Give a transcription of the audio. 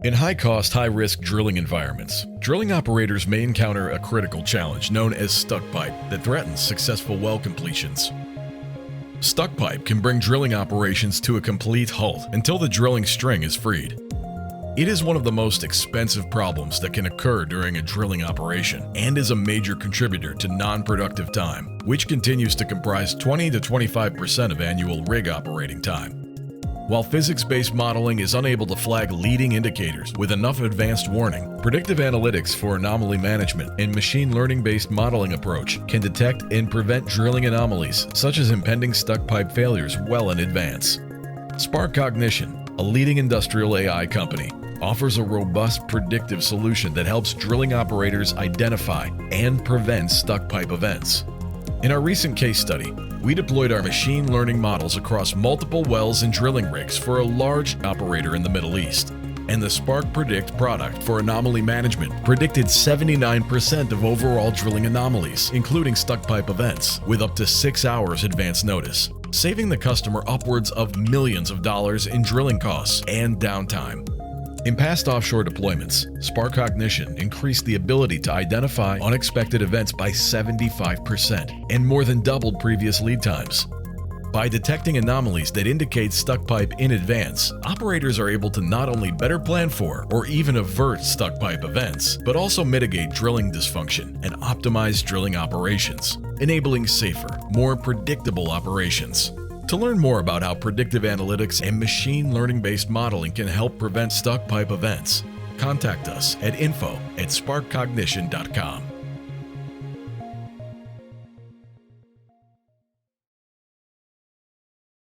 In high-cost, high-risk drilling environments, drilling operators may encounter a critical challenge known as stuck pipe that threatens successful well completions. Stuck pipe can bring drilling operations to a complete halt until the drilling string is freed. It is one of the most expensive problems that can occur during a drilling operation and is a major contributor to non-productive time, which continues to comprise 20 to 25% of annual rig operating time. While physics-based modeling is unable to flag leading indicators with enough advanced warning, predictive analytics for anomaly management and machine learning-based modeling approach can detect and prevent drilling anomalies such as impending stuck pipe failures well in advance. Spark Cognition, a leading industrial AI company, offers a robust predictive solution that helps drilling operators identify and prevent stuck pipe events. In our recent case study, we deployed our machine learning models across multiple wells and drilling rigs for a large operator in the Middle East, and the Spark Predict product for anomaly management predicted 79% of overall drilling anomalies, including stuck pipe events, with up to 6 hours advance notice, saving the customer upwards of millions of dollars in drilling costs and downtime. In past offshore deployments, Spark Cognition increased the ability to identify unexpected events by 75% and more than doubled previous lead times. By detecting anomalies that indicate stuck pipe in advance, operators are able to not only better plan for or even avert stuck pipe events, but also mitigate drilling dysfunction and optimize drilling operations, enabling safer, more predictable operations. To learn more about how predictive analytics and machine learning-based modeling can help prevent stuck pipe events, contact us at info@sparkcognition.com.